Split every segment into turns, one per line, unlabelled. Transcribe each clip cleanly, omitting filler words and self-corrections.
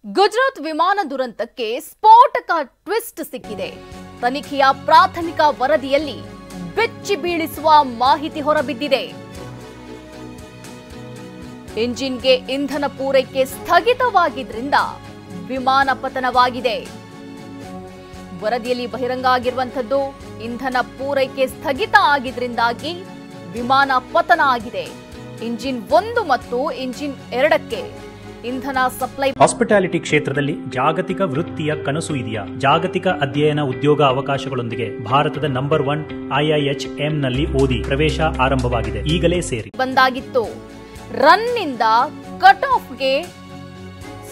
ಗುಜರಾತ್ ವಿಮಾನ ದುರಂತಕ್ಕೆ ಸ್ಫೋಟಕ ಟ್ವಿಸ್ಟ್ ಸಿಕ್ಕಿದೆ. ತನಿಖೆಯ ಪ್ರಾಥಮಿಕ ವರದಿಯಲ್ಲಿ ಬೆಚ್ಚಿ ಬೀಳಿಸುವ ಮಾಹಿತಿ ಹೊರಬಿದ್ದಿದೆ. ಇಂಜಿನ್ಗೆ ಇಂಧನ ಪೂರೈಕೆ ಸ್ಥಗಿತವಾಗಿದ್ರಿಂದ ವಿಮಾನ ಪತನವಾಗಿದೆ. ವರದಿಯಲ್ಲಿ ಬಹಿರಂಗ ಆಗಿರುವಂತದ್ದು ಇಂಧನ ಪೂರೈಕೆ ಸ್ಥಗಿತ ಆಗಿದ್ರಿಂದಾಗಿ ವಿಮಾನ ಪತನ ಆಗಿದೆ. ಇಂಜಿನ್ 1 ಮತ್ತು ಇಂಜಿನ್ 2ಕ್ಕೆ ಇಂಧನ ಸಪ್ಲೈ.
ಹಾಸ್ಪಿಟಾಲಿಟಿ ಕ್ಷೇತ್ರದಲ್ಲಿ ಜಾಗತಿಕ ವೃತ್ತಿಯ ಕನಸು ಇದೆಯಾ? ಜಾಗತಿಕ ಅಧ್ಯಯನ ಉದ್ಯೋಗ ಅವಕಾಶಗಳೊಂದಿಗೆ ಭಾರತದ ನಂಬರ್ 1 IIHM ನಲ್ಲಿ ಓದಿ. ಪ್ರವೇಶ ಆರಂಭವಾಗಿದೆ. ಈಗಲೇ ಸೇರಿ.
ಬಂದಾಗಿತ್ತು. ರನ್ ನಿಂದ ಕಟ್ ಆಫ್ಗೆ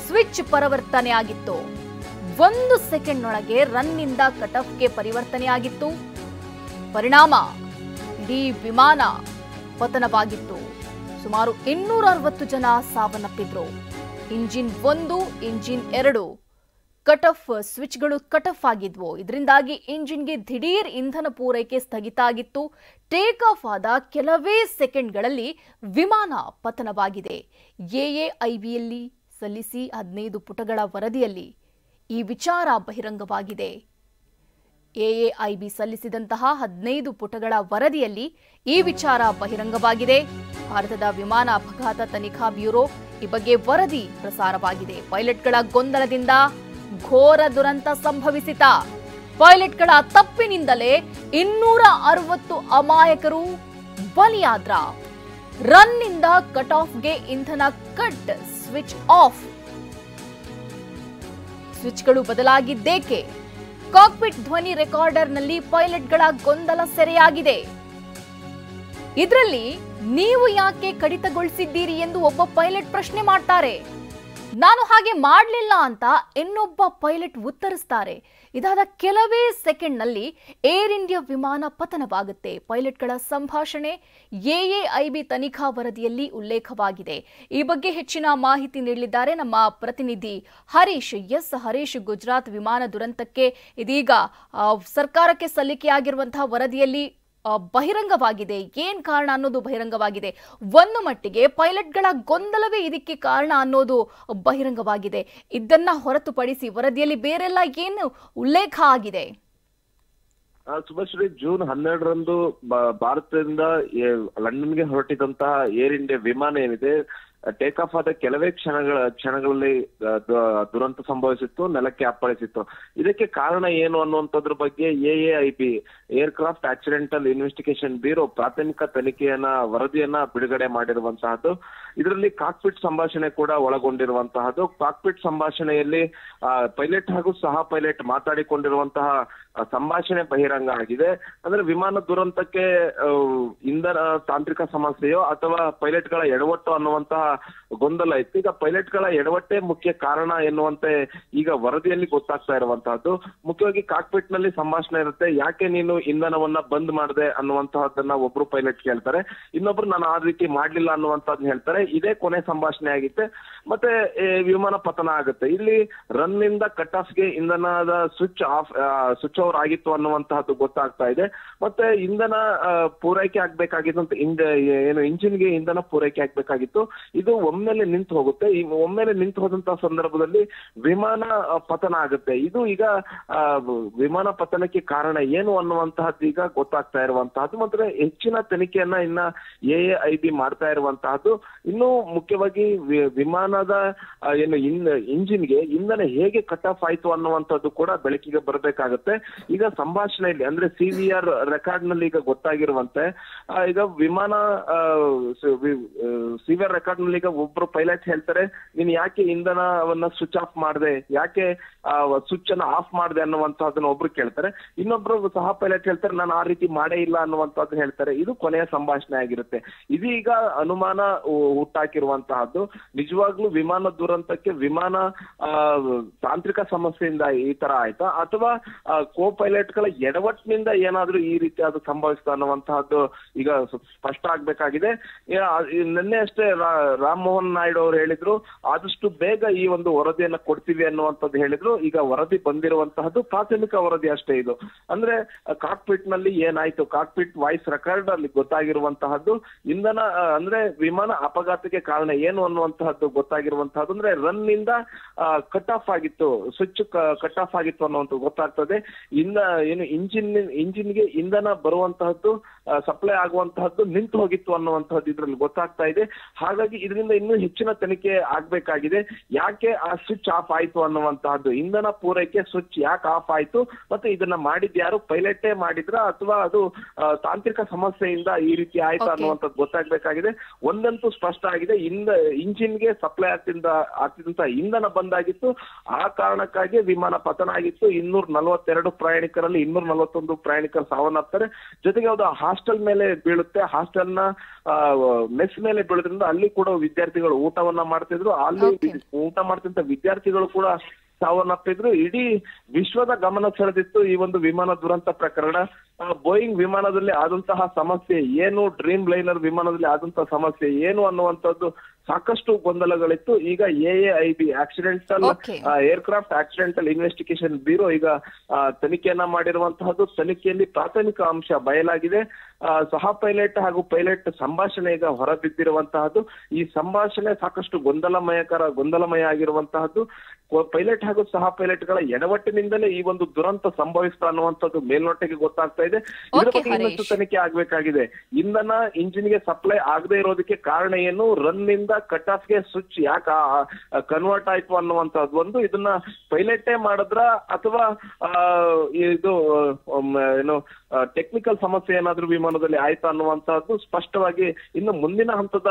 ಸ್ವಿಚ್ ಪರಿವರ್ತನೆ ಆಗಿತ್ತು. 1 ಸೆಕೆಂಡ್ ನೊಳಗೆ ರನ್ ನಿಂದ ಕಟ್ ಆಫ್ಗೆ ಪರಿವರ್ತನೆ ಆಗಿತ್ತು. ಪರಿಣಾಮ ಇಡೀ ವಿಮಾನ ಪತನವಾಗಿತ್ತು. ಸುಮಾರು 260 ಜನ ಸಾವನ್ನಪ್ಪಿದ್ರು. ಇಂಜಿನ್ 1, ಇಂಜಿನ್ 2 ಕಟ್ ಆಫ್ ಸ್ವಿಚ್ಗಳು ಕಟ್ ಆಫ್ ಆಗಿದ್ವು. ಇದರಿಂದಾಗಿ ಇಂಜಿನ್ಗೆ ದಿಢೀರ್ ಇಂಧನ ಪೂರೈಕೆ ಸ್ಥಗಿತ ಆಗಿತ್ತು. ಟೇಕ್ ಆಫ್ ಆದ ಕೆಲವೇ ಸೆಕೆಂಡ್ಗಳಲ್ಲಿ ವಿಮಾನ ಪತನವಾಗಿದೆ. AAIBಯಲ್ಲಿ ಸಲ್ಲಿಸಿ 15 ಪುಟಗಳ ವರದಿಯಲ್ಲಿ ಈ ವಿಚಾರ ಬಹಿರಂಗವಾಗಿದೆ. AAIB ಸಲ್ಲಿಸಿದಂತಹ 15 ಪುಟಗಳ ವರದಿಯಲ್ಲಿ ಈ ವಿಚಾರ ಬಹಿರಂಗವಾಗಿದೆ. ಭಾರತದ ವಿಮಾನ ಅಪಘಾತ ತನಿಖಾ ಬ್ಯೂರೋ ಈ ಬಗ್ಗೆ ವರದಿ ಪ್ರಸಾರವಾಗಿದೆ. ಪೈಲಟ್ಗಳ ಗೊಂದಲದಿಂದ ಘೋರ ದುರಂತ ಸಂಭವಿಸಿತ. ಪೈಲಟ್ಗಳ ತಪ್ಪಿನಿಂದಲೇ 260 ಅಮಾಯಕರು ಬಲಿಯಾದ್ರ. ರನ್ ನಿಂದ ಕಟ್ ಆಫ್ಗೆ ಇಂಧನ ಕಟ್, ಸ್ವಿಚ್ ಆಫ್. ಸ್ವಿಚ್ಗಳು ಬದಲಾಗಿದ್ದೇಕೆ? ಕಾಕ್ಪಿಟ್ ಧ್ವನಿ ರೆಕಾರ್ಡರ್ನಲ್ಲಿ ಪೈಲಟ್ಗಳ ಗೊಂದಲ ಸೆರೆಯಾಗಿದೆ. ಇದರಲ್ಲಿ ನೀವು ಯಾಕೆ ಕಡಿತಗೊಳಿಸಿದ್ದೀರಿ ಎಂದು ಒಬ್ಬ ಪೈಲಟ್ ಪ್ರಶ್ನೆ ಮಾಡ್ತಾರೆ. ನಾನು ಹಾಗೆ ಮಾಡಲಿಲ್ಲ ಅಂತ ಇನ್ನೊಬ್ಬ ಪೈಲಟ್ ಉತ್ತರಿಸ್ತಾರೆ. ಇದಾದ ಕೆಲವೇ ಸೆಕೆಂಡ್ನಲ್ಲಿ ಏರ್ ಇಂಡಿಯಾ ವಿಮಾನ ಪತನವಾಗುತ್ತೆ. ಪೈಲಟ್ಗಳ ಸಂಭಾಷಣೆ AAIB ತನಿಖಾ ವರದಿಯಲ್ಲಿ ಉಲ್ಲೇಖವಾಗಿದೆ. ಈ ಬಗ್ಗೆ ಹೆಚ್ಚಿನ ಮಾಹಿತಿ ನೀಡಲಿದ್ದಾರೆ ನಮ್ಮ ಪ್ರತಿನಿಧಿ ಹರೀಶ್. ಹರೀಶ್, ಗುಜರಾತ್ ವಿಮಾನ ದುರಂತಕ್ಕೆ ಇದೀಗ ಸರ್ಕಾರಕ್ಕೆ ಸಲ್ಲಿಕೆಯಾಗಿರುವಂತಹ ವರದಿಯಲ್ಲಿ ಬಹಿರಂಗವಾಗಿದೆ. ಏನ್ ಕಾರಣ ಅನ್ನೋದು ಬಹಿರಂಗವಾಗಿದೆ. ಒಂದು ಮಟ್ಟಿಗೆ ಪೈಲಟ್ಗಳ ಗೊಂದಲವೇ ಇದಕ್ಕೆ ಕಾರಣ ಅನ್ನೋದು ಬಹಿರಂಗವಾಗಿದೆ. ಇದನ್ನ ಹೊರತುಪಡಿಸಿ ವರದಿಯಲ್ಲಿ ಬೇರೆಲ್ಲ ಏನು ಉಲ್ಲೇಖ ಆಗಿದೆ?
ಸುಭಶ್ರೀ, ಜೂನ್ 12ರಂದು ಭಾರತದಿಂದ ಲಂಡನ್ಗೆ ಹೊರಟಿದಂತಹ ಏರ್ ಇಂಡಿಯಾ ವಿಮಾನ ಏನಿದೆ, ಟೇಕ್ ಆಫ್ ಆದ ಕೆಲವೇ ಕ್ಷಣಗಳಲ್ಲಿ ದುರಂತ ಸಂಭವಿಸಿತ್ತು, ನೆಲಕ್ಕೆ ಅಪ್ಪಳಿಸಿತ್ತು. ಇದಕ್ಕೆ ಕಾರಣ ಏನು ಅನ್ನುವಂಥದ್ರ ಬಗ್ಗೆ AAIB, aircraft accidental investigation bureau ಪ್ರಾಥಮಿಕ ವರದಿಯನ್ನ ಬಿಡುಗಡೆ ಮಾಡಿರುವಂತಹದ್ದು. ಇದರಲ್ಲಿ ಕಾಕ್ಪಿಟ್ ಸಂಭಾಷಣೆ ಕೂಡ ಒಳಗೊಂಡಿರುವಂತಹದ್ದು. ಕಾಕ್ಪಿಟ್ ಸಂಭಾಷಣೆಯಲ್ಲಿ ಪೈಲಟ್ ಹಾಗೂ ಸಹ ಪೈಲಟ್ ಮಾತಾಡಿಕೊಂಡಿರುವಂತಹ ಸಂಭಾಷಣೆ ಬಹಿರಂಗ ಆಗಿದೆ. ಅಂದ್ರೆ ವಿಮಾನ ದುರಂತಕ್ಕೆ ಇಂಧನ ತಾಂತ್ರಿಕ ಸಮಸ್ಯೆಯೋ ಅಥವಾ ಪೈಲಟ್ಗಳ ಎಡವಟ್ಟು ಅನ್ನುವಂತಹ ಗೊಂದಲ ಇತ್ತು. ಈಗ ಪೈಲಟ್ಗಳ ಎಡವಟ್ಟೆ ಮುಖ್ಯ ಕಾರಣ ಎನ್ನುವಂತೆ ಈಗ ವರದಿಯಲ್ಲಿ ಗೊತ್ತಾಗ್ತಾ ಇರುವಂತಹದ್ದು. ಮುಖ್ಯವಾಗಿ ಕಾಕ್ಪಿಟ್ ನಲ್ಲಿ ಸಂಭಾಷಣೆ ಇರುತ್ತೆ. ಯಾಕೆ ನೀನು ಇಂಧನವನ್ನ ಬಂದ್ ಮಾಡಿದೆ ಅನ್ನುವಂತಹದ್ದನ್ನ ಒಬ್ರು ಪೈಲಟ್ ಕೇಳ್ತಾರೆ, ಇನ್ನೊಬ್ರು ನಾನು ಆ ರೀತಿ ಮಾಡ್ಲಿಲ್ಲ ಅನ್ನುವಂಥದ್ದನ್ನ ಹೇಳ್ತಾರೆ. ಇದೇ ಕೊನೆ ಸಂಭಾಷಣೆ ಆಗಿತ್ತೆ. ಮತ್ತೆ ವಿಮಾನ ಪತನ ಆಗುತ್ತೆ. ಇಲ್ಲಿ ರನ್ ನಿಂದ ಕಟ್ ಆಫ್ಗೆ ಇಂಧನದ ಸ್ವಿಚ್ ಓವರ್ ಆಗಿತ್ತು ಅನ್ನುವಂತಹದ್ದು ಗೊತ್ತಾಗ್ತಾ ಇದೆ. ಮತ್ತೆ ಇಂಧನ ಪೂರೈಕೆ ಆಗ್ಬೇಕಾಗಿತ್ತು, ಏನು ಇಂಜಿನ್ಗೆ ಇಂಧನ ಪೂರೈಕೆ ಆಗ್ಬೇಕಾಗಿತ್ತು. ಇದು ಒಮ್ಮೆಲೆ ನಿಂತು ಹೋಗುತ್ತೆ. ಈ ಒಮ್ಮೆಲೆ ನಿಂತು ಹೋದಂತಹ ಸಂದರ್ಭದಲ್ಲಿ ವಿಮಾನ ಪತನ ಆಗುತ್ತೆ. ಇದು ಈಗ ವಿಮಾನ ಪತನಕ್ಕೆ ಕಾರಣ ಏನು ಅನ್ನುವಂತಹದ್ದು ಈಗ ಗೊತ್ತಾಗ್ತಾ ಇರುವಂತಹದ್ದು. ಮತ್ತೆ ಹೆಚ್ಚಿನ ತನಿಖೆಯನ್ನ ಇನ್ನ AAIB ಮಾಡ್ತಾ ಇರುವಂತಹದ್ದು. ಇನ್ನು ಮುಖ್ಯವಾಗಿ ವಿಮಾನದ ಏನು ಇಂಜಿನ್ಗೆ ಇಂಧನ ಹೇಗೆ ಕಟ್ ಆಫ್ ಆಯ್ತು ಅನ್ನುವಂಥದ್ದು ಕೂಡ ಬೆಳಕಿಗೆ ಬರಬೇಕಾಗುತ್ತೆ. ಈಗ ಸಂಭಾಷಣೆಯಲ್ಲಿ ಅಂದ್ರೆ CVR ರೆಕಾರ್ಡ್ ನಲ್ಲಿ ಈಗ ಗೊತ್ತಾಗಿರುವಂತೆ ಈಗ ವಿಮಾನ CVR ರೆಕಾರ್ಡ್ ನಲ್ಲಿ ಈಗ ಒಬ್ರು ಪೈಲಟ್ ಹೇಳ್ತಾರೆ, ನೀನ್ ಯಾಕೆ ಇಂಧನವನ್ನ ಸ್ವಿಚ್ ಆಫ್ ಮಾಡಿದೆ, ಯಾಕೆ ಸ್ವಿಚ್ ಅನ್ನ ಆಫ್ ಮಾಡಿದೆ ಅನ್ನುವಂತಹದನ್ನ ಒಬ್ರು ಕೇಳ್ತಾರೆ. ಇನ್ನೊಬ್ರು ಸಹ ಪೈಲಟ್ ಹೇಳ್ತಾರೆ, ನಾನು ಆ ರೀತಿ ಮಾಡೇ ಇಲ್ಲ ಅನ್ನುವಂಥದ್ದು ಹೇಳ್ತಾರೆ. ಇದು ಕೊನೆಯ ಸಂಭಾಷಣೆ ಆಗಿರುತ್ತೆ. ಇದೀಗ ಅನುಮಾನ ಹುಟ್ಟಾಕಿರುವಂತಹದ್ದು. ನಿಜವಾಗ್ಲೂ ವಿಮಾನ ದುರಂತಕ್ಕೆ ವಿಮಾನ ತಾಂತ್ರಿಕ ಸಮಸ್ಯೆಯಿಂದ ಈ ತರ ಆಯ್ತಾ ಅಥವಾ ಕೋ ಪೈಲಟ್ಗಳ ಎಡವಟ್ಟಿನಿಂದ ಏನಾದ್ರೂ ಈ ರೀತಿಯಾದ ಸಂಭವಿಸ್ತಾ ಅನ್ನುವಂತಹದ್ದು ಈಗ ಸ್ಪಷ್ಟ ಆಗ್ಬೇಕಾಗಿದೆ. ನಿನ್ನೆ ಅಷ್ಟೇ ರಾಮ್ ಮೋಹನ್ ನಾಯ್ಡು ಅವರು ಹೇಳಿದ್ರು ಆದಷ್ಟು ಬೇಗ ಈ ಒಂದು ವರದಿಯನ್ನ ಕೊಡ್ತೀವಿ ಅನ್ನುವಂಥದ್ದು ಹೇಳಿದ್ರು. ಈಗ ವರದಿ ಬಂದಿರುವಂತಹದ್ದು ಪ್ರಾಥಮಿಕ ವರದಿ ಅಷ್ಟೇ. ಇದು ಅಂದ್ರೆ ಕಾಕ್ಪಿಟ್ ನಲ್ಲಿ ಏನಾಯ್ತು, ಕಾಕ್ಪಿಟ್ ವಾಯ್ಸ್ ರೆಕಾರ್ಡ್ ಅಲ್ಲಿ ಗೊತ್ತಾಗಿರುವಂತಹದ್ದು ಇಂಧನ ಅಂದ್ರೆ ವಿಮಾನ ಅಪಘಾತಕ್ಕೆ ಕಾರಣ ಏನು ಅನ್ನುವಂತಹದ್ದು ಗೊತ್ತಾಗಿರುವಂತಹದ್ದು. ಅಂದ್ರೆ ರನ್ ನಿಂದ ಕಟ್ ಆಫ್ ಆಗಿತ್ತು, ಸ್ವಿಚ್ ಕಟ್ ಆಫ್ ಆಗಿತ್ತು ಅನ್ನುವಂಥದ್ದು ಗೊತ್ತಾಗ್ತದೆ. ಏನು ಇಂಜಿನ್ಗೆ ಇಂಧನ ಬರುವಂತಹದ್ದು ಸಪ್ಲೈ ಆಗುವಂತಹದ್ದು ನಿಂತು ಹೋಗಿತ್ತು ಅನ್ನುವಂತಹದ್ದು ಇದ್ರಲ್ಲಿ ಗೊತ್ತಾಗ್ತಾ ಇದೆ. ಹಾಗಾಗಿ ಇದರಿಂದ ಇನ್ನೂ ಹೆಚ್ಚಿನ ತನಿಖೆ ಆಗ್ಬೇಕಾಗಿದೆ. ಯಾಕೆ ಆ ಸ್ವಿಚ್ ಆಫ್ ಆಯ್ತು ಅನ್ನುವಂತಹದ್ದು, ಇಂಧನ ಪೂರೈಕೆ ಸ್ವಿಚ್ ಯಾಕೆ ಆಫ್ ಆಯ್ತು, ಮತ್ತೆ ಇದನ್ನ ಮಾಡಿದ್ ಯಾರು, ಪೈಲಟೇ ಮಾಡಿದ್ರ ಅಥವಾ ಅದು ತಾಂತ್ರಿಕ ಸಮಸ್ಯೆಯಿಂದ ಈ ರೀತಿ ಆಯ್ತು ಅನ್ನುವಂಥದ್ದು ಗೊತ್ತಾಗ್ಬೇಕಾಗಿದೆ. ಒಂದಂತೂ ಸ್ಪಷ್ಟ ಆಗಿದೆ, ಇಂಜಿನ್ಗೆ ಸಪ್ಲೈ ಆಗ್ತಿದ್ದಂತ ಇಂಧನ ಬಂದಾಗಿತ್ತು. ಆ ಕಾರಣಕ್ಕಾಗಿ ವಿಮಾನ ಪತನ ಆಗಿತ್ತು. 242 ಪ್ರಯಾಣಿಕರಲ್ಲಿ 241 ಪ್ರಯಾಣಿಕರು ಸಾವನ್ನಪ್ತಾರೆ. ಜೊತೆಗೆ ಅದು ಹಾಸ್ಟೆಲ್ ಮೇಲೆ ಬೀಳುತ್ತೆ. ಹಾಸ್ಟೆಲ್ನ ಮೆಸ್ ಮೇಲೆ ಬೀಳೋದ್ರಿಂದ ಅಲ್ಲಿ ಕೂಡ ವಿದ್ಯಾರ್ಥಿಗಳು ಊಟವನ್ನ ಮಾಡ್ತಿದ್ರು. ಅಲ್ಲಿ ಊಟ ಮಾಡ್ತಿದ್ದ ವಿದ್ಯಾರ್ಥಿಗಳು ಕೂಡ ಸಾವನ್ನಪ್ಪಿದ್ರು. ಇಡೀ ವಿಶ್ವದ ಗಮನ ಸೆಳೆದಿತ್ತು ಈ ಒಂದು ವಿಮಾನ ದುರಂತ ಪ್ರಕರಣ. ಬೋಯಿಂಗ್ ವಿಮಾನದಲ್ಲಿ ಆದಂತಹ ಸಮಸ್ಯೆ ಏನು, ಡ್ರೀಮ್ ಲೈನರ್ ವಿಮಾನದಲ್ಲಿ ಆದಂತಹ ಸಮಸ್ಯೆ ಏನು ಅನ್ನುವಂಥದ್ದು ಸಾಕಷ್ಟು ಗೊಂದಲಗಳಿತ್ತು. ಈಗ AAIB accidental aircraft accidental investigation bureau ಈಗ ತನಿಖೆಯನ್ನ ಮಾಡಿರುವಂತಹದ್ದು. ತನಿಖೆಯಲ್ಲಿ ಪ್ರಾಥಮಿಕ ಅಂಶ ಬಯಲಾಗಿದೆ. ಸಹ ಪೈಲಟ್ ಹಾಗೂ ಪೈಲಟ್ ಸಂಭಾಷಣೆ ಈಗ ಹೊರಬಿದ್ದಿರುವಂತಹದ್ದು. ಈ ಸಂಭಾಷಣೆ ಸಾಕಷ್ಟು ಗೊಂದಲಮಯ ಆಗಿರುವಂತಹದ್ದು. ಪೈಲಟ್ ಹಾಗೂ ಸಹ ಪೈಲಟ್ ಗಳ ಎಡವಟ್ಟಿನಿಂದಲೇ ಈ ಒಂದು ದುರಂತ ಸಂಭವಿಸ್ತಾ ಅನ್ನುವಂಥದ್ದು ಮೇಲ್ನೋಟಕ್ಕೆ ಗೊತ್ತಾಗ್ತಾ ಇದೆ. ಇದರ ಬಗ್ಗೆ ಇನ್ನಷ್ಟು ತನಿಖೆ ಆಗ್ಬೇಕಾಗಿದೆ. ಇಂಧನ ಇಂಜಿನ್ಗೆ ಸಪ್ಲೈ ಆಗದೆ ಇರೋದಕ್ಕೆ ಕಾರಣ ಏನು, ರನ್ ನಿಂದ ಕಟ್ ಆಫ್ ಗೆ ಸ್ವಿಚ್ ಯಾಕೆ ಕನ್ವರ್ಟ್ ಆಯ್ತು ಅನ್ನುವಂಥದ್ದು ಒಂದು. ಇದನ್ನ ಪೈಲಟೇ ಮಾಡಿದ್ರ ಅಥವಾ ಇದು ಏನು ಟೆಕ್ನಿಕಲ್ ಸಮಸ್ಯೆ ಏನಾದ್ರೂ ವಿಮಾನದಲ್ಲಿ ಆಯ್ತಾ ಅನ್ನುವಂತಹದ್ದು ಸ್ಪಷ್ಟವಾಗಿ ಇನ್ನು ಮುಂದಿನ ಹಂತದ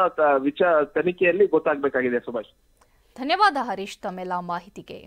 ತನಿಖೆಯಲ್ಲಿ ಗೊತ್ತಾಗಬೇಕಾಗಿದೆ. ಸುಭಾಷ್,
ಧನ್ಯವಾದ ಹರೀಶ್ ತಮ್ಮೆಲ್ಲ ಮಾಹಿತಿಗೆ.